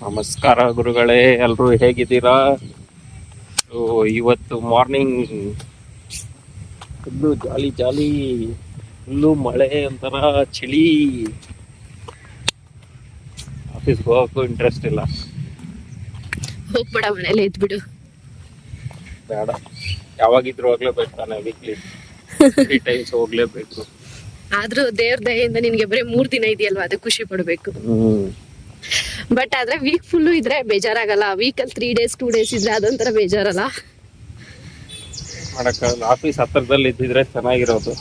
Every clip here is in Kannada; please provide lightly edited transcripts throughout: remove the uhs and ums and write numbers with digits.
ನಮಸ್ಕಾರ ಗುರುಗಳೇ, ಎಲ್ರು ಹೇಗಿದ್ದೀರಾ? ಇವತ್ತು ಮಾರ್ನಿಂಗ್ ಫುಲ್ಲು ಜಾಲಿ ಜಾಲಿ, ಫುಲ್ಲು ಮಳೆ, ಒಂಥರ ಚಳಿ. ಆಫೀಸ್ಗೆ ಹೋಗಕ್ಕೂ ಇಂಟ್ರೆಸ್ಟ್ ಇಲ್ಲ. ಹೋಗ್ಬೇಡ, ಮನೇಲಿ ಇದ್ಬಿಡು. ಬೇಡ, ಯಾವಾಗಿದ್ರು ಹೋಗ್ಲೇಬೇಕು ತಾನೆ, ವೀಕ್ಲಿ 3 ಟೈಮ್ಸ್ ಹೋಗ್ಲೇಬೇಕು. ಆದ್ರೂ ದೇವ್ರ ದಯೆಯಿಂದ ನಿನ್ಗೆ ಬರೀ 3 ದಿನ ಇದೆಯಲ್ವಾ, ಅದು ಖುಷಿ ಪಡ್ಬೇಕು. ಬಟ್ ಆದ್ರೆ ವೀಕ್ ಫುಲ್ಲು ಇದ್ರೆ ಬೇಜಾರಾಗಲ್ಲ. ವೀಕಲ್ಲಿ 3 ಡೇಸ್ 2 ಡೇಸ್ ಇದ್ರೆ ಅದೊಂಥರ ಬೇಜಾರಲ್ಲ. ಮಾಡಕ್ಕಾಗಲ್ಲ, ಆಫೀಸ್ ಹತ್ರದಲ್ಲಿ ಇದ್ದಿದ್ರೆ ಚೆನ್ನಾಗಿರೋದು.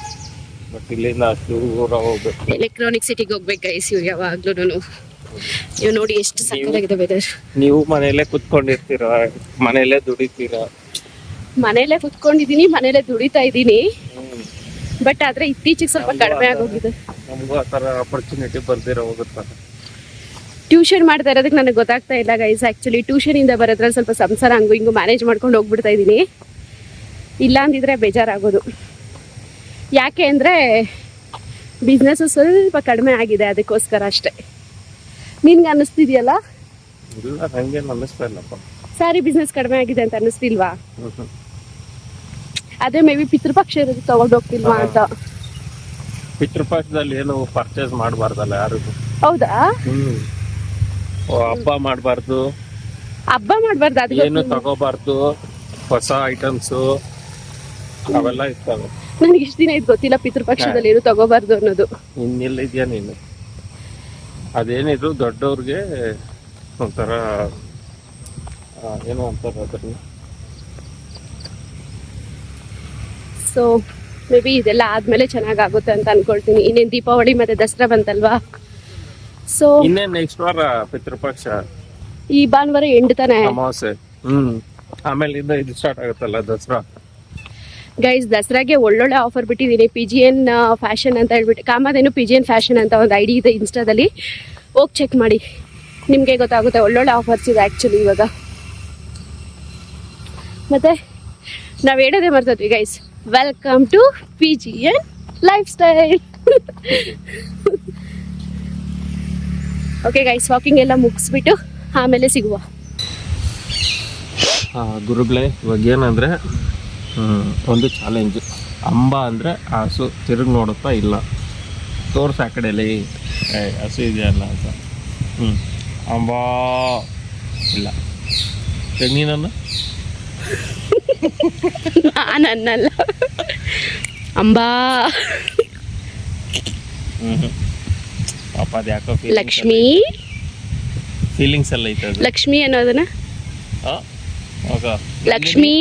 ಬಟ್ ಇಲ್ಲಿಂದ ಅಷ್ಟು ದೂರ ಹೋಗ್ಬೇಕು. ಎಲೆಕ್ಟ್ರಾನಿಕ್ ಸಿಟಿಗೆ ಹೋಗ್ಬೇಕು ಗೈಸ್ ಯಾವಾಗ್ಲೂ. ನೀವು ನೋಡಿ ಎಷ್ಟು ಸಕ್ಕತ್ತಾಗಿದೆ ವೆದರ್. ನೀವು ಮನೆಯಲ್ಲೇ ಕುತ್ಕೊಂಡಿರ್ತೀರಾ, ಮನೆಯಲ್ಲೇ ದುಡಿತೀರಾ. ಮನೇಲೆ ಕುತ್ಕೊಂಡಿದೀನಿ, ಮನೇಲೆ ದುಡಿತಾ ಇದ್ದೀನಿ. ಬಟ್ ಆದ್ರೆ ಇತ್ತೀಚೆಗೆ ಸ್ವಲ್ಪ ಕಡಿಮೆ ಆಗೋಗಿದೆ. ನಮಗೂ ಆ ಥರ ಆಪರ್ಚುನಿಟಿ ಬರ್ದಿರೋ ಹೋಗುತ್ತಾ. ಟ್ಯೂಷನ್ ಮಾಡ್ತಾ ಇರೋದಕ್ಕೆ ನನಗೆ ಗೊತ್ತಾಗ್ತಾ ಇಲ್ಲ ಗೈಸ್. ಆಕ್ಚುಲಿ ಟ್ಯೂಷನ್ ಇಂದ ಬರೋದ್ರಲ್ಲಿ ಸ್ವಲ್ಪ ಸಂಸಾರ ಹಂಗು ಹಿಂಗು ಮ್ಯಾನೇಜ್ ಮಾಡ್ಕೊಂಡು ಹೋಗ್ಬಿಡ್ತಾ ಇದ್ದೀನಿ. ಇಲ್ಲ ಅಂದಿದ್ರೆ ಬೇಜಾರಾಗೋದು. ಯಾಕೆ ಅಂದ್ರೆ ಬಿಸ್ನೆಸ್ ಸ್ವಲ್ಪ ಕಡಿಮೆ ಆಗಿದೆ, ಅದಕ್ಕೋಸ್ಕರ ಅಷ್ಟೇ. ನಿನ್ಗೆ ಅನ್ನಿಸ್ತಿದ್ಯಲ್ಲ? ಇಲ್ಲ, ನಂಗೇನು ಅನ್ನಿಸ್ತಾ ಇಲ್ಲಪ್ಪ. ಸಾರಿ, ಬಿಸ್ನೆಸ್ ಕಡಿಮೆ ಆಗಿದೆ ಅಂತ ಅನ್ನಿಸ್ತಿಲ್ವಾ? ಅದೇ ಮೇ ಬಿ ಪಿತೃಪಕ್ಷ ಇರೋದು ತಗೊಂಡೋಗ್ತಿಲ್ವಾ ಅಂತ. ಪಿತೃಪಕ್ಷದಲ್ಲಿ ಏನು ಪರ್ಚೇಸ್ ಮಾಡಬಾರ್ದಲ್ಲ ಯಾರಿಗೂ. ಹೌದಾ? ಹಬ್ಬ ಮಾಡಬಾರ್ದು, ಹಬ್ಬ ಮಾಡಬಾರ್ದು, ಅದು ಏನು ತಗೋಬಾರ್ದು, ಹೊಸ ಐಟಮ್ಸು ಅವೆಲ್ಲ ಇರ್ತವೆ. ನನಗೆ ಇಷ್ಟು ದಿನ ಇದು ಗೊತ್ತಿಲ್ಲ, ಪಿತೃಪಕ್ಷದಲ್ಲಿ ಏನು ತಗೋಬಾರ್ದು ಅನ್ನೋದು. ಇನ್ನೆಲ್ಲಿದ್ಯಾ ನೀನು? ಅದೇನಿದ್ರು ದೊಡ್ಡವ್ರಿಗೆ ಒಂಥರ ಏನೋ ಅಂತಾರೆ ಅದ್ರಲ್ಲಿ. ಸೊ ಮೇ ಬಿ ಇದೆಲ್ಲ ಆದ್ಮೇಲೆ ಚೆನ್ನಾಗಾಗುತ್ತೆ ಅಂತ ಅನ್ಕೊಳ್ತೀನಿ. ಇನ್ನೇನು ದೀಪಾವಳಿ ಮತ್ತೆ ದಸರಾ ಬಂತಲ್ವಾ? ಸೊ ಇನ್ನೇನು ನೆಕ್ಸ್ಟ್ ವಾರ ಪಿತೃಪಕ್ಷ. ಈ ಭಾನುವಾರ ಎಂಡ್ತಾನೆ ಅಮಾವಾಸ್ಯೆ. ಆಮೇಲೆ ಇದು ಸ್ಟಾರ್ಟ್ ಆಗುತ್ತಲ್ಲ ದಸರಾ. ಗೈಸ್, ದಸರಾಗೆ ಒಳ್ಳೊಳ್ಳೆ ಆಫರ್ ಬಿಟ್ಟಿದ್ದೀನಿ. PGN ಫ್ಯಾಷನ್ ಅಂತ ಹೇಳ್ಬಿಟ್ಟು, ಕಾಮಧೇನು PGN ಫ್ಯಾಷನ್ ಅಂತ ಒಂದು ಐಡಿ ಇದೆ ಇನ್ಸ್ಟಾದಲ್ಲಿ, ಹೋಗಿ ಚೆಕ್ ಮಾಡಿ, ನಿಮಗೆ ಗೊತ್ತಾಗುತ್ತೆ. ಒಳ್ಳೊಳ್ಳೆ ಆಫರ್ಸ್ ಇದೆ ಆ್ಯಕ್ಚುಲಿ ಇವಾಗ. ಮತ್ತೆ ನಾವು ಹೇಳೋದೇ ಮರ್ತದ್ವಿ guys, welcome to PGN lifestyle. Okay guys, walking ಎಲ್ಲ ಮುಗಿಸ್ಬಿಟ್ಟು ಆಮೇಲೆ ಸಿಗುವ. ಗುರುಗಳೇ, ಇವಾಗ ಏನಂದರೆ ಒಂದು ಚಾಲೆಂಜು. ಅಂಬ ಅಂದರೆ ಹಸು ತಿರುಗಿ ನೋಡುತ್ತಾ ಇಲ್ಲ, ತೋರ್ಸ ಆ ಕಡೆಯಲ್ಲಿ ಹಸು ಇದೆಯಲ್ಲ ಅಂತ. ಅಂಬಾ ಇಲ್ಲ, ನೀನನ್ನ ನಾನನ್ನಲ್ಲ, ಅಂಬಾ. ಪಾಪ ಅದು ಯಾಕೋ ಲಕ್ಷ್ಮೀ ಫೀಲಿಂಗ್ಸ್ ಎಲ್ಲ ಐತೆ ಅದು. ಲಕ್ಷ್ಮಿ ಅನ್ನೋದನ್ನ ಲಕ್ಷ್ಮೀ,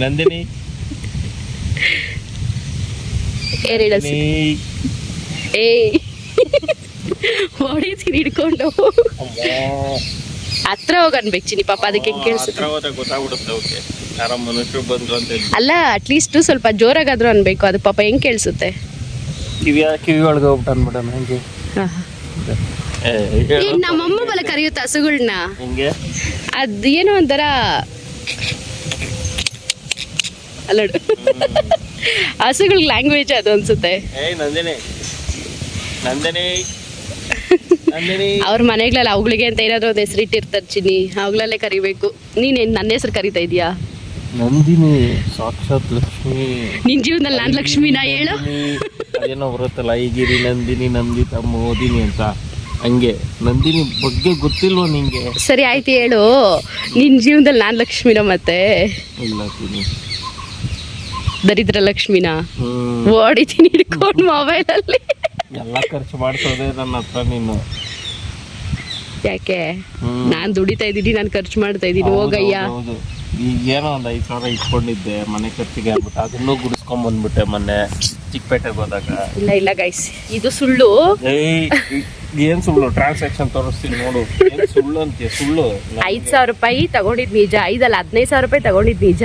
ನಂದಿನಿ, ಹೊಡಿತೀನಿ ಹಿಡ್ಕೊಂಡು. ಹತ್ರ ಹೋಗಿ ಅನ್ಬೇಕು ಚಿನಿ, ಪಾಪ ಅದಕ್ಕೆ ಕೇಳಿಸುತ್ತೆ. ಗೊತ್ತಾಗ್ಬಿಡುತ್ತೆ ಯಾರ ಮನುಷ್ಯರು ಬಂದ್ರು ಅಂತ. ಅಲ್ಲ, ಅಟ್ಲೀಸ್ಟ್ ಸ್ವಲ್ಪ ಜೋರಾಗಾದ್ರೂ ಅನ್ಬೇಕು, ಅದು ಪಾಪ ಹೆಂಗ್ ಕೇಳಿಸುತ್ತೆ. ಕಿವಿ ಒಳಗೆ ಹೋಗ್ಬಿಟ್ಟು ಅನ್ಬಿಡ ನಂಗೆ. ನಮ್ಮಮ್ಮ ಬಲ ಕರೆಯುತ್ತೆ ಹಸುಗಳನ್ನ. ಹಿಂಗೆ ಅದ್ ಏನೋ ಒಂಥರ ಅಲ್ಲ, ಹಸುಗಳ ಲ್ಯಾಂಗ್ವೇಜ್ ಅದು ಅನ್ಸುತ್ತೆ. ನಂದಿನಿ ನಂದಿನಿ ನಂದಿನಿ. ಅವ್ರ ಮನೆಗಳಲ್ಲಿ ಅವುಗಳಿಗೆ ಅಂತ ಏನಾದ್ರು ಒಂದು ಹೆಸರು ಇಟ್ಟಿರ್ತಾರೆ ಚಿನ್ನಿ, ಅವುಗಳಲ್ಲೇ ಕರಿಬೇಕು. ನೀನೇನ್ ನನ್ನ ಹೆಸರು ಕರಿತಾ ಇದೀಯಾ? ನಂದಿನಿ ಸಾಕ್ಷಾತ್ ಲಕ್ಷ್ಮಿ. ನಿನ್ ಜೀವನದಲ್ಲಿ ನಾನ್ ಲಕ್ಷ್ಮಿನ ಹೇಳು? ಅದೇನೋ ಬರುತ್ತಲ್ಲ, ಈಗಿರಿ ನಂದಿನಿ, ನಂದಿತ ಮೋದಿನಿ ಅಂತ. ಹಂಗೆ ನಂದಿನಿ ಬಗ್ಗೆ ಗೊತ್ತಿಲ್ವ ನಿಂಗೆ? ಸರಿ ಆಯ್ತು, ಹೇಳು. ನಿನ್ ಜೀವನದಲ್ಲಿ ನಾನ್ ಲಕ್ಷ್ಮಿನ ಮತ್ತೆ? ಇಲ್ಲ, ದರಿದ್ರ ಲಕ್ಷ್ಮಿನ ಓಡಿತೀನಿ ಹಿಡ್ಕೊಂಡು ಮೊಬೈಲಲ್ಲಿ. ಎಲ್ಲ ಖರ್ಚು ಮಾಡಿಸೋದೇ ನನ್ನ ಹತ್ರ ನೀನು. ಯಾಕೆ? ನಾನ್ ದುಡಿತಾ ಇದ್ದೀನಿ, ನಾನು ಖರ್ಚು ಮಾಡ್ತಾ ಇದ್ದೀನಿ. ಹೋಗಯ್ಯ. ಈಗೇನೋ ಒಂದು 5,000 ಇಟ್ಕೊಂಡಿದ್ದೆ ಮನೆ ಖರ್ಚಿಗೆ ಆಗ್ಬಿಟ್ಟು, ಅದನ್ನೂ ಗುಡಿಸ್ಕೊಂಡ್ ಬಂದ್ಬಿಟ್ಟೆ ಮೊನ್ನೆ ಚಿಕ್ಕಪೇಟೆಗೆ ಹೋದಾಗ. ಇಲ್ಲ ಗೈಸ್, ಇದು ಸುಳ್ಳು. ಏನ್ ಸುಳ್ಳು? ಟ್ರಾನ್ಸಾಕ್ಷನ್ ತೋರಿಸ್ತೀನಿ ನೋಡು. ಏನ್ ಸುಳ್ಳು ಅಂತೀಯ? ಸುಳ್ಳು. 5,000 ರೂಪಾಯಿ ತಗೊಂಡಿದ್ ನಿಜ, 15,000 ರೂಪಾಯಿ ತಗೊಂಡಿದ್ ನಿಜ.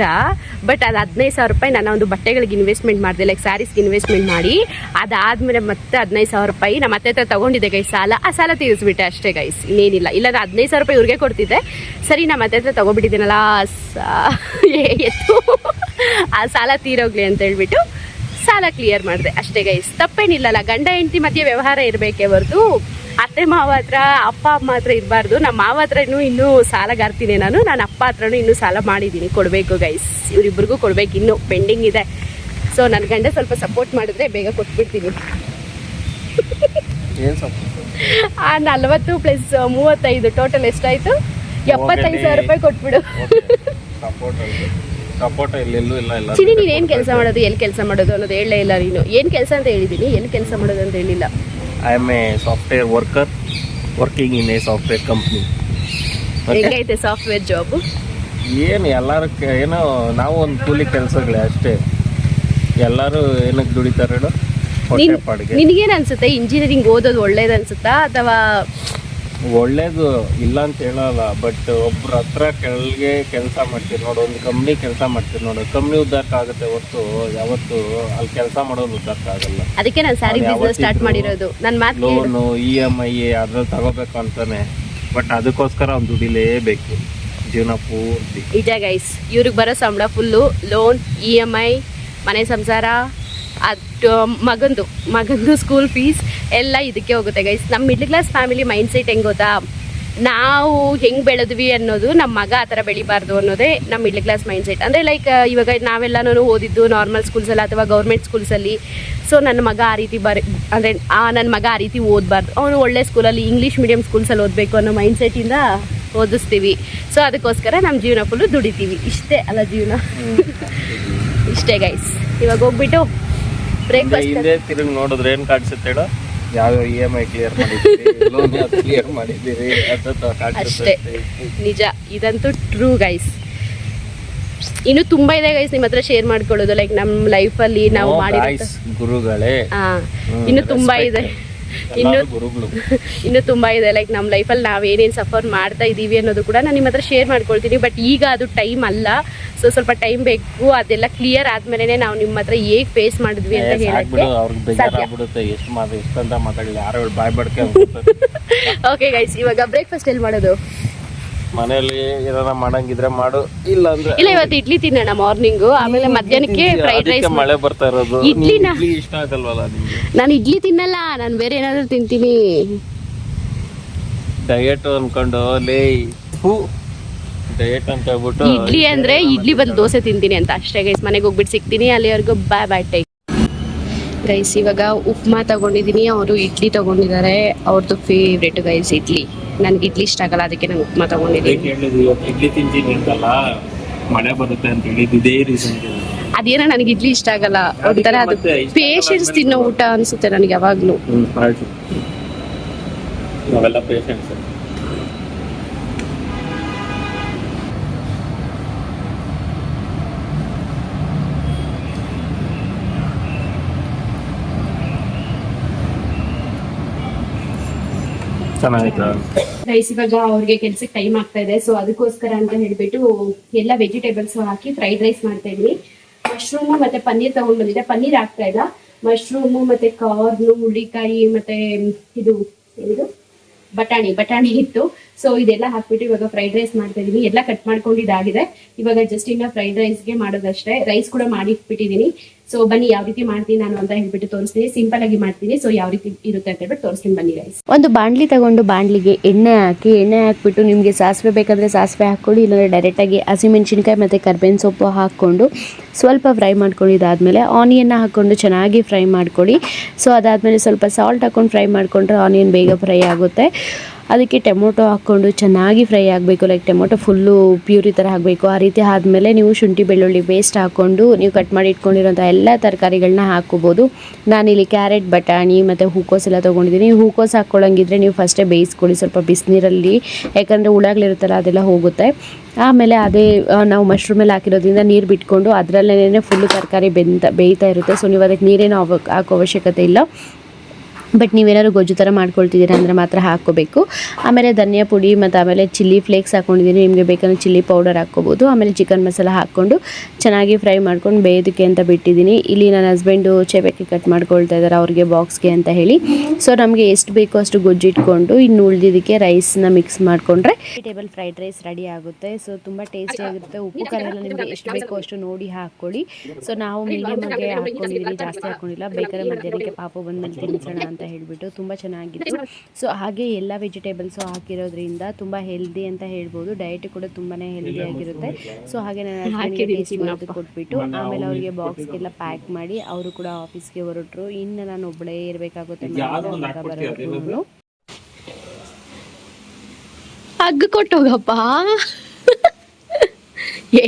ಬಟ್ ಅದು 15,000 ರೂಪಾಯಿ ನನ್ನ ಒಂದು ಬಟ್ಟೆಗಳಿಗೆ ಇನ್ವೆಸ್ಟ್ಮೆಂಟ್ ಮಾಡಿದೆ, ಲೈಕ್ ಸ್ಯಾರೀಸ್ಗೆ ಇನ್ವೆಸ್ಟ್ಮೆಂಟ್ ಮಾಡಿ. ಅದಾದ್ಮೇಲೆ ಮತ್ತೆ 15,000 ರೂಪಾಯಿ ನಮ್ಮ ಅತ್ತೆ ಹತ್ರ ತಗೊಂಡಿದ್ದೆ ಗೈಸ್ ಸಾಲ. ಆ ಸಾಲ ತೀರಿಸ್ಬಿಟ್ಟೆ ಅಷ್ಟೇ ಗೈಸ್, ಇನ್ನೇನಿಲ್ಲ. ಇಲ್ಲ, 15,000 ರೂಪಾಯಿ ಇವ್ರಿಗೆ ಕೊಡ್ತಿದ್ದೆ. ಸರಿ, ನಮ್ಮ ಅತ್ತೆ ಹತ್ರ ತಗೊಬಿಟ್ಟಿದ್ದೀನಲ್ಲ, ಎತ್ತು ಆ ಸಾಲ ತೀರೋಗ್ಲಿ ಅಂತ ಹೇಳ್ಬಿಟ್ಟು ಸಾಲ ಕ್ಲಿಯರ್ ಮಾಡಿದೆ ಅಷ್ಟೇ ಗೈಸ್. ತಪ್ಪೇನಿಲ್ಲಲ್ಲ, ಗಂಡ ಹೆಂಡತಿ ಮಧ್ಯೆ ವ್ಯವಹಾರ ಇರಬೇಕೇ ಹೊರತು ಅತ್ತೆ ಮಾವ ಹತ್ರ ಅಪ್ಪ ಅಮ್ಮ ಹತ್ರ ಇರಬಾರ್ದು. ನಮ್ಮ ಮಾವ ಹತ್ರನೂ ಇನ್ನೂ ಸಾಲಗಾರ್ತೀನಿ ನಾನು ಅಪ್ಪ ಹತ್ರನೂ ಇನ್ನೂ ಸಾಲ ಮಾಡಿದ್ದೀನಿ, ಕೊಡಬೇಕು ಗೈಸ್. ಇವರಿಬ್ಬರಿಗೂ ಕೊಡ್ಬೇಕು, ಇನ್ನೂ ಪೆಂಡಿಂಗ್ ಇದೆ. ಸೊ ನನ್ನ ಗಂಡ ಸ್ವಲ್ಪ ಸಪೋರ್ಟ್ ಮಾಡಿದ್ರೆ ಬೇಗ ಕೊಟ್ಬಿಡ್ತೀನಿ. ಏನು ಸ್ವಲ್ಪ 40 + 35 ಟೋಟಲ್ ಎಷ್ಟಾಯ್ತು? 75,000 ರೂಪಾಯಿ ಕೊಟ್ಬಿಡು. ಸಪೋರ್ಟ್ ಎಲ್ಲೆಲ್ಲೂ ಇಲ್ಲ. ಚಿನಿ, ನೀನು ಏನು ಕೆಲಸ ಮಾಡೋದು, ಎಲ್ಲಿ ಕೆಲಸ ಮಾಡೋದು ಅನ್ನೋದು ಹೇಳಲೇ ಇಲ್ಲ ನೀನು. ಏನು ಕೆಲಸ ಅಂತ ಹೇಳಿದ್ದೀನಿ, ಎಲ್ಲಿ ಕೆಲಸ ಮಾಡೋದು ಅಂತ ಹೇಳಿಲ್ಲ. I am A software worker working in a software company. ಹೆಂಗೈತೆ ಸಾಫ್ಟ್ವೇರ್ ಜಾಬು? ಏನು ಎಲ್ಲರೂ ಏನೋ ನಾವು ಒಂದು ಕೂಲಿ ಕೆಲಸಗಳೇ ಅಷ್ಟೇ. ಎಲ್ಲರೂ ಏನಕ್ಕೆ ದುಡಿತಾರೆ ಹೇಳು? ಹೊಟ್ಟೆ ಪಾಡಿಗೆ. ನಿನಗೇನು ಅನ್ಸುತ್ತೆ, ಇಂಜಿನಿಯರಿಂಗ್ ಓದೋದು ಒಳ್ಳೇದು ಅನ್ಸುತ್ತಾ ಅಥವಾ? ಒಳ್ಳೇದು ಇಲ್ಲ ಅಂತ ಹೇಳಲ್ಲ, ಬಟ್ ಒಬ್ರ ಹತ್ರ ಕೆಳಗೆ ಕೆಲಸ ಮಾಡ್ತೀರಿ ನೋಡು, ಒಂದು ಕಂಪ್ನಿ ಕೆಲಸ ಮಾಡ್ತೀರಿ ನೋಡು, ಕಂಪ್ನಿ ಉದ್ಧಾರಕ್ಕೆ ಆಗುತ್ತೆ ಹೊರತು ಯಾವತ್ತು ಅಲ್ಲಿ ಕೆಲಸ ಮಾಡೋದು ಉದ್ಧಾರಕ್ಕೆ ಆಗಲ್ಲ. ಅದಕ್ಕೆ ನಾನು ಸ್ಯಾರಿ ಬಿಸ್ನೆಸ್ ಸ್ಟಾರ್ಟ್ ಮಾಡಿರೋದು. ನನ್ನ ಮಾತು ಲೋನು EMI ಅದ್ರಲ್ಲಿ ತಗೋಬೇಕು ಅಂತಾನೆ, ಬಟ್ ಅದಕ್ಕೋಸ್ಕರ ಅವ್ನು ದುಡಿಲೇಬೇಕು ಜೀವನ ಪೂರ್ತಿ. ನಿಜ ಗೈಸ್, ಇವ್ರಿಗೆ ಬರೋ ಸಂಬಳ ಫುಲ್ಲು ಲೋನ್, EMI, ಮನೆ ಸಂಸಾರ, ಅದು ಮಗಂದು ಸ್ಕೂಲ್ ಫೀಸ್ ಎಲ್ಲ ಇದಕ್ಕೆ ಹೋಗುತ್ತೆ ಗೈಸ್. ನಮ್ಮ middle class family mind set ಹೆಂಗೆ ಗೊತ್ತಾ, ನಾವು ಹೆಂಗೆ ಬೆಳೆದ್ವಿ ಅನ್ನೋದು ನಮ್ಮ ಮಗ ಆ ಥರ ಬೆಳಿಬಾರ್ದು ಅನ್ನೋದೇ ನಮ್ಮ ಮಿಡ್ಲ್ ಕ್ಲಾಸ್ ಮೈಂಡ್ ಸೆಟ್. ಅಂದರೆ ಲೈಕ್ ಇವಾಗ ನಾವೆಲ್ಲನೂ ಓದಿದ್ದು ನಾರ್ಮಲ್ ಸ್ಕೂಲ್ಸಲ್ಲಿ ಅಥವಾ ಗೌರ್ಮೆಂಟ್ ಸ್ಕೂಲ್ಸಲ್ಲಿ. ಸೊ ನನ್ನ ಮಗ ಆ ರೀತಿ ಅಂದರೆ ನನ್ನ ಮಗ ಆ ರೀತಿ ಓದಬಾರ್ದು, ಅವನು ಒಳ್ಳೆ ಸ್ಕೂಲಲ್ಲಿ ಇಂಗ್ಲೀಷ್ ಮೀಡಿಯಮ್ ಸ್ಕೂಲ್ಸಲ್ಲಿ ಓದಬೇಕು ಅನ್ನೋ ಮೈಂಡ್ ಸೆಟ್ಟಿಂದ ಓದಿಸ್ತೀವಿ. ಸೊ ಅದಕ್ಕೋಸ್ಕರ ನಮ್ಮ ಜೀವನ ಫುಲ್ಲು ದುಡಿತೀವಿ. ಇಷ್ಟೇ ಅಲ್ಲ ಜೀವನ. ಇಷ್ಟೇ ಗೈಸ್. ಇವಾಗ ಹೋಗ್ಬಿಟ್ಟು ಬ್ರೇಕ್ಫಾಸ್ಟ್ ಹಿಂದೆ ತಿರುಗಿ ನೋಡಿದ್ರೆ ಏನು ಕಾಣಿಸುತ್ತೆ ಹೇಳೋ? ಯಾವ EMI ಕ್ಲಿಯರ್ ಮಾಡಿದ್ದೀರಿ, ಲೋನ್ ಕ್ಲಿಯರ್ ಮಾಡಿದ್ದೀರಿ ಅಷ್ಟೇ. ನಿಜ, ಇದಂತೂ ಟ್ರೂ ಗೈಸ್. ಇನ್ನು ತುಂಬಾ ಇದೆ ಗೈಸ್ ನಿಮ್ಮ ಹತ್ರ ಶೇರ್ ಮಾಡ್ಕೊಳ್ಳೋದು, ಲೈಕ್ ನಮ್ಮ ಲೈಫಲ್ಲಿ ನಾವು ಮಾಡಿದ ಗುರುಗಳೇ. ಇನ್ನು ತುಂಬಾ ಇದೆ, ಗುರುಗಳು ಇನ್ನು ತುಂಬಾ ಇದೆ. ಲೈಕ್ ನಮ್ಮ ಲೈಫಲ್ಲಿ ನಾವೇನೇನು ಸಫರ್ ಮಾಡ್ತಾ ಇದ್ದೀವಿ ಅನ್ನೋದು ಕೂಡ ನಾನು ನಿಮ್ಮ ಹತ್ರ ಶೇರ್ ಮಾಡ್ಕೊಳ್ತೀನಿ. ಬಟ್ ಈಗ ಅದು ಟೈಮ್ ಅಲ್ಲ, ಸೊ ಸ್ವಲ್ಪ ಟೈಮ್ ಬೇಕು. ಅದೆಲ್ಲ ಕ್ಲಿಯರ್ ಆದ್ಮೇಲೆ ನಾವು ನಿಮ್ಮ ಹತ್ರ ಹೇಗೆ ಫೇಸ್ ಮಾಡಿದ್ವಿ ಅಂತ ಹೇಳಕ್ಕೆ ಓಕೆ ಗೈಸ್. ಇವಾಗ ಬ್ರೇಕ್ಫಾಸ್ಟ್ ಎಲ್ಲಿ ಮಾಡೋದು? ಮನೆಯಲ್ಲಿ ಏನಾರ ಮಾಡಂಗಿದ್ರೆ ಮಾಡು, ಇಲ್ಲ ಅಂದ್ರೆ ಇಲ್ಲ. ಇವತ್ತು ಇಡ್ಲಿ ತಿನ್ನೋಣ ಮಾರ್ನಿಂಗು, ಆಮೇಲೆ ಮಧ್ಯಾಹ್ನಕ್ಕೆ ಫ್ರೈಡ್ ರೈಸ್. ಮಳೆ ಬರ್ತಾ ಇರೋದು, ಇಡ್ಲಿ ಇಷ್ಟ ಆಗಲ್ವಲ್ಲ ನಿಮ್ಗೆ? ನಾನು ಇಡ್ಲಿ ತಿನ್ನಲ್ಲ, ನಾನು ಬೇರೆ ಏನಾದ್ರು ತಿಂತೀನಿ. ಡಯಟ್ ಅನ್ಕೊಂಡು ಲೇ ಡಯಟ್ ಅಂತ ಹೇಳ್ಬಿಟ್ಟು ಇಡ್ಲಿ ಅಂದ್ರೆ ಇಡ್ಲಿ ಬದಲು ದೋಸೆ ತಿಂತೀನಿ ಅಂತ ಅಷ್ಟೇ ಗೈಸ್. ಮನೆಗೆ ಹೋಗ್ಬಿಟ್ಟು ಸಿಗ್ತೀನಿ, ಅಲ್ಲಿವರೆಗೂ ಬಾಯ್ ಬಾಯ್ ಟೈಕ್ ಗೈಸ್. ಇವಾಗ ಉಪ್ಮಾ ತಗೊಂಡಿದ್ದೀನಿ, ಅವರು ಇಡ್ಲಿ ತಗೊಂಡಿದ್ದಾರೆ. ಅವ್ರದ್ದು ಫೇವ್ರೇಟ್ ಗೈಸ್ ಇಡ್ಲಿ. ನನ್ಗೆ ಇಡ್ಲಿ ಇಷ್ಟ ಆಗಲ್ಲ, ಅದಕ್ಕೆ ನಾನು ಉಪ್ಮಾ ತಗೊಂಡಿದ್ದೀನಿ. ಇಡ್ಲಿ ತಿಂತೀನಿ ಅಂತಲ್ಲ, ಮಳೆ ಬರುತ್ತೆ ಅಂತ ಹೇಳಿದ್ದೇ ರೀಸನ್. ಅದೇನೋ ನನಗೆ ಇಡ್ಲಿ ಇಷ್ಟ ಆಗಲ್ಲ, ಒಂಥರ ಅದು ಪೇಷನ್ಸ್ ತಿನ್ನೋ ಊಟ ಅನ್ಸುತ್ತೆ ನನಗೆ ಯಾವಾಗ್ಲೂ. ನಾವೆಲ್ಲ ಪೇಷನ್ಸ್. ರೈಸ್ ಇವಾಗ ಅವ್ರಿಗೆ ಕೆಲ್ಸಕ್ಕೆ ಟೈಮ್ ಆಗ್ತಾ ಇದೆ, ಸೊ ಅದಕ್ಕೋಸ್ಕರ ಅಂತ ಹೇಳ್ಬಿಟ್ಟು ಎಲ್ಲ ವೆಜಿಟೇಬಲ್ಸ್ ಹಾಕಿ ಫ್ರೈಡ್ ರೈಸ್ ಮಾಡ್ತಾ ಇದ್ವಿ. ಮಶ್ರೂಮ್ ಮತ್ತೆ ಪನ್ನೀರ್ ತಗೊಂಡ್ ಬಂದಿದ್ದೆ, ಪನ್ನೀರ್ ಹಾಕ್ತಾ ಇಲ್ಲ, ಮಶ್ರೂಮ್ ಮತ್ತೆ ಕಾರ್ನ್, ಹುಳ್ಳಿಕಾಯಿ ಮತ್ತೆ ಇದು ಬಟಾಣಿ ಇತ್ತು. ಸೊ ಇದೆಲ್ಲ ಹಾಕ್ಬಿಟ್ಟು ಇವಾಗ ಫ್ರೈಡ್ ರೈಸ್ ಮಾಡ್ತಾ ಇದೀನಿ. ಎಲ್ಲ ಕಟ್ ಮಾಡ್ಕೊಂಡಿದ್ದಾಗಿದೆ. ಇವಾಗ ಜಸ್ಟ್ ಇನ್ನ ಫ್ರೈಡ್ ರೈಸ್ಗೆ ಮಾಡೋದಷ್ಟೇ. ರೈಸ್ ಕೂಡ ಮಾಡಿ ಇಟ್ಬಿಟ್ಟಿದೀನಿ. ಸೊ ಬನ್ನಿ ಯಾವ ರೀತಿ ಮಾಡ್ತೀನಿ ನಾನು ಅಂತ ಹೇಳ್ಬಿಟ್ಟು ತೋರಿಸ್ತೀನಿ. ಸಿಂಪಲ್ ಆಗಿ ಮಾಡ್ತೀನಿ, ಸೊ ಯಾವ ರೀತಿ ಇರುತ್ತೆ ಅಂತ ಹೇಳ್ಬಿಟ್ಟು ತೋರಿಸ್ತೀನಿ ಬನ್ನಿ ಗೈಸ್. ಒಂದು ಬಾಣಲಿ ತಗೊಂಡು ಬಾಣಲಿಗೆ ಎಣ್ಣೆ ಹಾಕ್ಬಿಟ್ಟು ನಿಮಗೆ ಸಾಸಿವೆ ಬೇಕಾದ್ರೆ ಸಾಸಿವೆ ಹಾಕ್ಕೊಳ್ಳಿ, ಇಲ್ಲಾಂದ್ರೆ ಡೈರೆಕ್ಟ್ ಆಗಿ ಹಸಿಮೆಣಸಿನಕಾಯಿ ಮತ್ತೆ ಕರ್ಬೇವಿನ ಸೊಪ್ಪು ಹಾಕ್ಕೊಂಡು ಸ್ವಲ್ಪ ಫ್ರೈ ಮಾಡ್ಕೊಂಡಿದ್ದಾದ್ಮೇಲೆ ಆನಿಯನ್ನ ಹಾಕ್ಕೊಂಡು ಚೆನ್ನಾಗಿ ಫ್ರೈ ಮಾಡ್ಕೊಳ್ಳಿ. ಸೊ ಅದಾದ್ಮೇಲೆ ಸ್ವಲ್ಪ ಸಾಲ್ಟ್ ಹಾಕೊಂಡು ಫ್ರೈ ಮಾಡ್ಕೊಂಡ್ರೆ ಆನಿಯನ್ ಬೇಗ ಫ್ರೈ ಆಗುತ್ತೆ. ಅದಕ್ಕೆ ಟೊಮೊಟೊ ಹಾಕ್ಕೊಂಡು ಚೆನ್ನಾಗಿ ಫ್ರೈ ಆಗಬೇಕು, ಲೈಕ್ ಟೊಮೊಟೊ ಫುಲ್ಲು ಪ್ಯೂರಿ ಥರ ಆಗಬೇಕು. ಆ ರೀತಿ ಆದಮೇಲೆ ನೀವು ಶುಂಠಿ ಬೆಳ್ಳುಳ್ಳಿ ಪೇಸ್ಟ್ ಹಾಕ್ಕೊಂಡು ನೀವು ಕಟ್ ಮಾಡಿ ಇಟ್ಕೊಂಡಿರೋಂಥ ಎಲ್ಲ ತರಕಾರಿಗಳನ್ನ ಹಾಕ್ಕೋಬೋದು. ನಾನಿಲ್ಲಿ ಕ್ಯಾರೆಟ್, ಬಟಾಣಿ ಮತ್ತು ಹೂಕೋಸು ಎಲ್ಲ ತೊಗೊಂಡಿದ್ದೀನಿ. ಹೂಕೋಸು ಹಾಕ್ಕೊಳ್ಳೋಂಗಿದ್ರೆ ನೀವು ಫಸ್ಟೇ ಬೇಯಿಸ್ಕೊಳ್ಳಿ ಸ್ವಲ್ಪ ಬಿಸಿನೀರಲ್ಲಿ, ಯಾಕಂದರೆ ಹುಳಗಳಿರುತ್ತಲ್ಲ ಅದೆಲ್ಲ ಹೋಗುತ್ತೆ. ಆಮೇಲೆ ಅದೇ ನಾವು ಮಶ್ರೂಮೆಲ್ಲ ಹಾಕಿರೋದ್ರಿಂದ ನೀರು ಬಿಟ್ಕೊಂಡು ಅದರಲ್ಲೇ ಫುಲ್ಲು ತರಕಾರಿ ಬೇಯ್ತಾ ಇರುತ್ತೆ. ಸೊ ನೀವು ಅದಕ್ಕೆ ನೀರೇನು ಹಾಕೋ ಅವಶ್ಯಕತೆ ಇಲ್ಲ. ಬಟ್ ನೀವೇನಾದ್ರು ಗೊಜ್ಜು ಥರ ಮಾಡ್ಕೊಳ್ತಿದ್ದೀರಾ ಅಂದರೆ ಮಾತ್ರ ಹಾಕ್ಕೋಬೇಕು. ಆಮೇಲೆ ಧನಿಯಾ ಪುಡಿ ಮತ್ತು ಆಮೇಲೆ ಚಿಲ್ಲಿ ಫ್ಲೇಕ್ಸ್ ಹಾಕ್ಕೊಂಡಿದ್ದೀನಿ, ನಿಮಗೆ ಬೇಕಂದ್ರೆ ಚಿಲ್ಲಿ ಪೌಡರ್ ಹಾಕ್ಕೋಬೋದು. ಆಮೇಲೆ ಚಿಕನ್ ಮಸಾಲ ಹಾಕ್ಕೊಂಡು ಚೆನ್ನಾಗಿ ಫ್ರೈ ಮಾಡ್ಕೊಂಡು ಬೇಯೋದಕ್ಕೆ ಅಂತ ಬಿಟ್ಟಿದ್ದೀನಿ. ಇಲ್ಲಿ ನನ್ನ ಹಸ್ಬೆಂಡು ಚೇಬಕ್ಕೆ ಕಟ್ ಮಾಡ್ಕೊಳ್ತಾ ಇದ್ದಾರೆ ಅವ್ರಿಗೆ ಬಾಕ್ಸ್ಗೆ ಅಂತ ಹೇಳಿ. ಸೊ ನಮಗೆ ಎಷ್ಟು ಬೇಕೋ ಅಷ್ಟು ಗೊಜ್ಜು ಇಟ್ಕೊಂಡು ಇನ್ನು ಉಳಿದಿದ್ದಕ್ಕೆ ರೈಸ್ನ ಮಿಕ್ಸ್ ಮಾಡಿಕೊಂಡ್ರೆ ವೆಜಿಟೇಬಲ್ ಫ್ರೈಡ್ ರೈಸ್ ರೆಡಿ ಆಗುತ್ತೆ. ಸೊ ತುಂಬ ಟೇಸ್ಟಿಯಾಗಿರುತ್ತೆ. ಉಪ್ಪು ಖಾರ ಎಲ್ಲ ನಿಮಗೆ ಎಷ್ಟು ಬೇಕೋ ಅಷ್ಟು ನೋಡಿ ಹಾಕ್ಕೊಳ್ಳಿ. ಸೊ ನಾವು ಮೀಡಿಯಮ್ ಆಗಿ ಹಾಕ್ಕೊಂಡಿದ್ದೀನಿ, ಜಾಸ್ತಿ ಹಾಕ್ಕೊಂಡಿಲ್ಲ. ಬೇಕಾದ್ರೆ ಮಧ್ಯಾಹ್ನಕ್ಕೆ ಪಾಪು ಬಂದಮೇಲೆ ತಿನ್ಸೋಣ ಅಂತ ಹೇಳಿಬಿಟ್ಟು ತುಂಬ ಚೆನ್ನಾಗಿತ್ತು. ಸೊ ಹಾಗೆ ಎಲ್ಲ ವೆಜಿಟೇಬಲ್ಸು ಹಾಕಿರೋದ್ರಿಂದ ತುಂಬ ಹೆಲ್ದಿ ಅಂತ ಹೇಳ್ಬೋದು. ಡಯಟ್ ಕೂಡ ತುಂಬಾ ಹೆಲ್ದಿ ಆಗಿರುತ್ತೆ. ಸೊ ಹಾಗೆ ನಾನು ಹಸ್ಬೆಂಡ್ಗೆ ಟೇಸ್ಟ್ ಮಾಡೋದು ಕೊಟ್ಬಿಟ್ಟು ಆಮೇಲೆ ಅವರಿಗೆ ಬಾಕ್ಸ್ಗೆಲ್ಲ ಪ್ಯಾಕ್ ಮಾಡಿ ಅವರು ಕೂಡ ಆಫೀಸ್ಗೆ ಹೊರಟರು. ಇನ್ನು ನಾನು ಒಬ್ಬಳೇ ಇರಬೇಕಾಗುತ್ತೆ ಬರೋದು. ಹಗ್ಗ ಕೊಟ್ಟೋಗಪ್ಪ. ಏ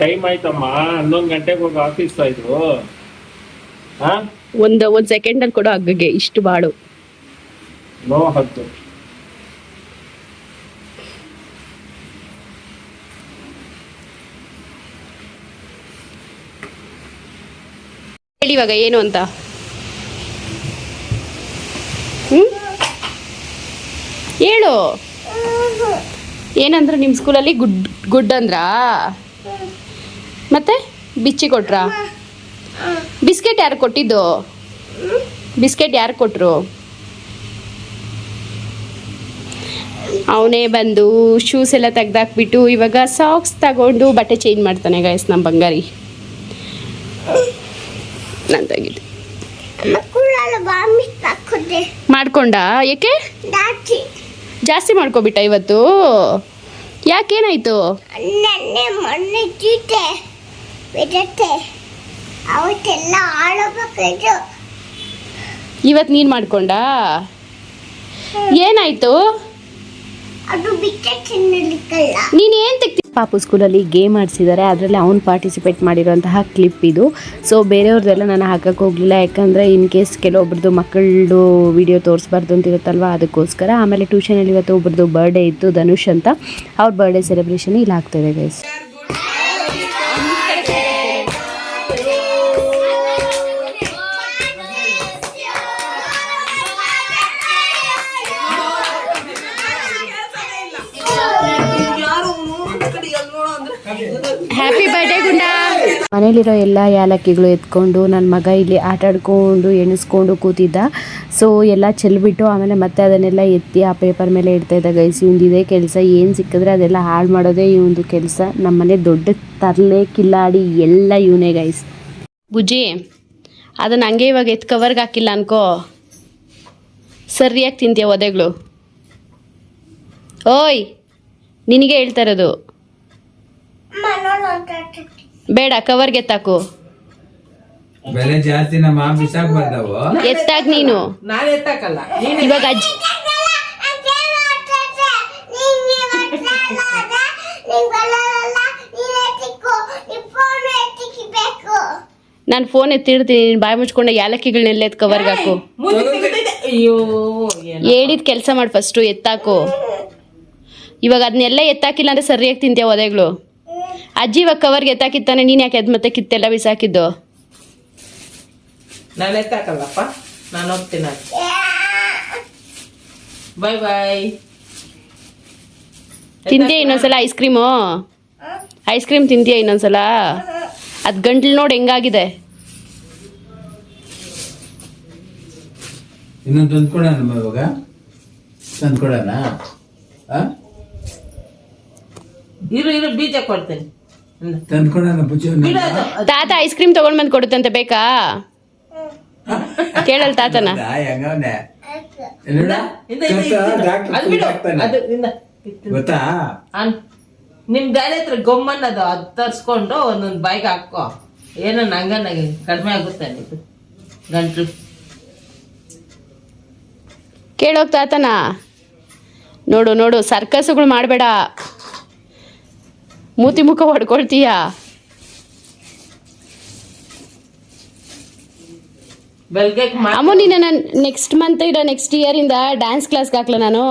ಟೈಮ್ ಆಯ್ತಮ್ಮ, 11 ಗಂಟೆಗೆ ಹೋಗಿ ಆಫೀಸ್ ಆಯ್ತು. ಒಂದ್ ಸೆಕೆಂಡ್ ಅಲ್ಲಿ ಕೊಡೋ ಹಗ್ಗಗೆ ಇಷ್ಟು ಬಾಳು. ನೋ ಹತ್ತು ಹೇಳಿ ಇವಾಗ ಏನು ಅಂತ. ಹೇಳು ಏನಂದ್ರು ನಿಮ್ಮ ಸ್ಕೂಲಲ್ಲಿ ಗುಡ್ ಅಂದ್ರಾ? ಮತ್ತೆ ಬಿಚ್ಚಿ ಕೊಟ್ರಾ? ಬಿಸ್ಕೆಟ್ ಯಾರು ಕೊಟ್ಟಿದ್ದು? ಬಿಸ್ಕೆಟ್ ಯಾರು ಕೊಟ್ರು? ಅವನೇ ಬಂದು ಶೂಸ್ ಎಲ್ಲ ತೆಗ್ದಾಕ್ಬಿಟ್ಟು ಇವಾಗ ಸಾಕ್ಸ್ ತಗೊಂಡು ಬಟ್ಟೆ ಚೇಂಜ್ ಮಾಡ್ತಾನೆ ಗೈಸ್ ನಮ್ಮ ಬಂಗಾರಿ. ನಾನು ತೆಗಿದ್ದೆ ಮಾಡ್ಕೊಂಡ. ಏಕೆ ಜಾಸ್ತಿ ಮಾಡ್ಕೊಬಿಟ್ಟ ಇವತ್ತು? ಯಾಕೇನಾಯ್ತು? ಇವತ್ತು ನೀನು ಮಾಡ್ಕೊಂಡ? ಏನಾಯ್ತು? ನೀನು ಏನು ತೆಗ್ತಿ? ಪಾಪು ಸ್ಕೂಲಲ್ಲಿ ಗೇಮ್ ಆಡಿಸಿದ್ದಾರೆ, ಅದರಲ್ಲಿ ಅವ್ನು ಪಾರ್ಟಿಸಿಪೇಟ್ ಮಾಡಿರೋಂತಹ ಕ್ಲಿಪ್ ಇದು. ಸೊ ಬೇರೆಯವ್ರದ್ದೆಲ್ಲ ನಾನು ಹಾಕಕ್ಕೆ ಹೋಗಲಿಲ್ಲ, ಯಾಕಂದರೆ ಇನ್ ಕೇಸ್ ಕೆಲವೊಬ್ರದ್ದು ಮಕ್ಕಳದು ವಿಡಿಯೋ ತೋರಿಸ್ಬಾರ್ದು ಅಂತ ಇರುತ್ತಲ್ವ, ಅದಕ್ಕೋಸ್ಕರ. ಆಮೇಲೆ ಟ್ಯೂಷನಲ್ಲಿ ಇವತ್ತು ಒಬ್ರದ್ದು ಬರ್ಡೇ ಇತ್ತು, ಧನುಷ್ ಅಂತ. ಅವ್ರ ಬರ್ಡೇ ಸೆಲೆಬ್ರೇಷನ್ ಇಲ್ಲಿ ಆಗ್ತಾಯಿದೆ ಗೈಸ್. ಹ್ಯಾಪಿ ಬರ್ಡೇ ಗುಂಡ. ಮನೇಲಿರೋ ಎಲ್ಲ ಯಾಲಕ್ಕಿಗಳು ಎತ್ಕೊಂಡು ನನ್ನ ಮಗ ಇಲ್ಲಿ ಆಟ ಆಡ್ಕೊಂಡು ಎಣಿಸ್ಕೊಂಡು ಕೂತಿದ್ದ. ಸೊ ಎಲ್ಲ ಚೆಲ್ಬಿಟ್ಟು ಆಮೇಲೆ ಮತ್ತೆ ಅದನ್ನೆಲ್ಲ ಎತ್ತಿ ಆ ಪೇಪರ್ ಮೇಲೆ ಇಡ್ತಾ ಇದ್ದ ಗೈಸ್. ಇವಂದಿದೆ ಕೆಲಸ, ಏನು ಸಿಕ್ಕಿದ್ರೆ ಅದೆಲ್ಲ ಹಾಳು ಮಾಡೋದೇ ಇವಂದು ಕೆಲಸ. ನಮ್ಮನೆ ದೊಡ್ಡ ತರಲೆ ಕಿಲ್ಲಾಡಿ ಎಲ್ಲ ಇವನೇ ಗೈಸ್. ಬುಜ್ಜಿ ಅದನ್ನ ಹಂಗೆ ಇವಾಗ ಎತ್ತು ಕವರ್ಗೆ ಹಾಕಿಲ್ಲ ಅನ್ಕೋ, ಸರಿಯಾಗಿ ತಿಂತೀಯ ಒದೆಗಳು. ಓಯ್ ನಿನಗೆ ಹೇಳ್ತಾ ಇರೋದು, ಬೇಡ ಕವರ್ಗೆ ಎತ್ತಾಕು. ಬೆಲೆ ಜಾಸ್ತಿ ನಮ್ಮ ಬಿಸಾಕ್ ಬಂದವು. ಎತ್ತಾಗ ನೀನು. ನಾನು ಎತ್ತಕಲ್ಲ, ಇವಾಗ ಅಜ್ಜಿ ನಾನು ಫೋನ್ ಎತ್ತಿಡ್ತೀನಿ, ನೀನು ಬಾಯಿ ಮುಚ್ಕೊಂಡೆ ಯಾಲಕ್ಕಿಗಳನ್ನೆಲ್ಲ ಎತ್ತು ಕವರ್ಗೆ ಹಾಕು. ಅಯ್ಯೋ ಹೇಳಿದ ಕೆಲಸ ಮಾಡಿ ಫಸ್ಟು, ಎತ್ತಾಕು. ಇವಾಗ ಅದನ್ನೆಲ್ಲ ಎತ್ತಾಕಿಲ್ಲ ಅಂದರೆ ಸರಿಯಾಗಿ ತಿಂತೀಯ ಒದೆಗಳು. ಅಜ್ಜಿ ಇವಾಗ ಕವರ್ಗೆ ಎತ್ತಾಕಿತ್ತಾನೆ, ನೀನು ಯಾಕೆ ಅದು ಮತ್ತೆ ಕಿತ್ತೆಲ್ಲ ಬಿಸಾಕಿದ್ದು? ನಾನು ಎತ್ತಕಲ್ಲಪ್ಪ, ನಾನು ಹೋಗ್ತೀನಿ. ಬಾಯ್ ಬಾಯ್. ತಿಂತೀಯ ಇನ್ನೊಂದ್ಸಲ ಐಸ್ ಕ್ರೀಮು? ಐಸ್ ಕ್ರೀಮ್ ತಿಂತೀಯ ಇನ್ನೊಂದ್ಸಲ? ಅದು ಗಂಟ್ಲು ನೋಡಿ ಹೆಂಗಾಗಿದೆ. ಇನ್ನೊಂದು ತಂದ್ಕೊಡೋಣ ಇವಾಗ, ತಂದ್ಕೊಡೋಣ. ಇರು ಬೀಜ ಕೊಡ್ತೀನಿ, ತಂದ್ಕೊಡೋಣ ಬುಜ್ಜಿ. ತಾತ ಐಸ್ ಕ್ರೀಮ್ ತಗೊಂಡ್ ಬಂದು ಕೊಡುತ್ತಂತೆ, ಬೇಕಾ? ಕೇಳಲ್ ತಾತನ. ಹೆಂಗವನೆ ಗೊತ್ತಾ? ನಿಮ್ ಗಾಡಿ ಹತ್ರ ಗೊಮ್ಮನ್ನದು ಅದು ತರ್ಸ್ಕೊಂಡು ಒಂದೊಂದು ಬಾಯಿಗೆ ಹಾಕೋ. ಏನೋ ನಂಗನಾಗಿ ಕಡಿಮೆ ಆಗುತ್ತೆ ನಿಮ್ದು ಗಂಟ್ಲು. ಕೇಳೋಗ್ ತಾತನ. ನೋಡು ನೋಡು, ಸರ್ಕಸ್ಗಳು ಮಾಡಬೇಡ, ಮೂತಿ ಮುಖ ಹೊಡ್ಕೊಳ್ತೀಯ. ಬೆಳಗ್ಗೆ ಅಮ್ಮ ನೀನು ನಾನು ನೆಕ್ಸ್ಟ್ ಮಂತ್ ಇಲ್ಲ ನೆಕ್ಸ್ಟ್ ಇಯರಿಂದ ಡ್ಯಾನ್ಸ್ ಕ್ಲಾಸ್ಗೆ ಹಾಕ್ಲ ನಾನು?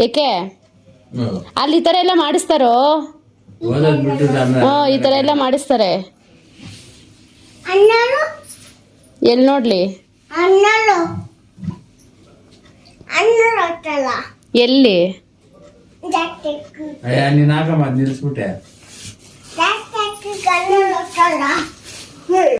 ಏಕೆ ಅಲ್ಲಿ ಈ ಥರ ಎಲ್ಲ ಮಾಡಿಸ್ತಾರೋ? ಈ ಥರ ಎಲ್ಲ ಮಾಡಿಸ್ತಾರೆ. ಎಲ್ಲಿ ನೋಡ್ಲಿ? ಎಲ್ಲಿ? ನೀನ್ ಹಾಕಮ್ಮ, ನಿಲ್ಸ್ಬಿಟ್ಟೆ.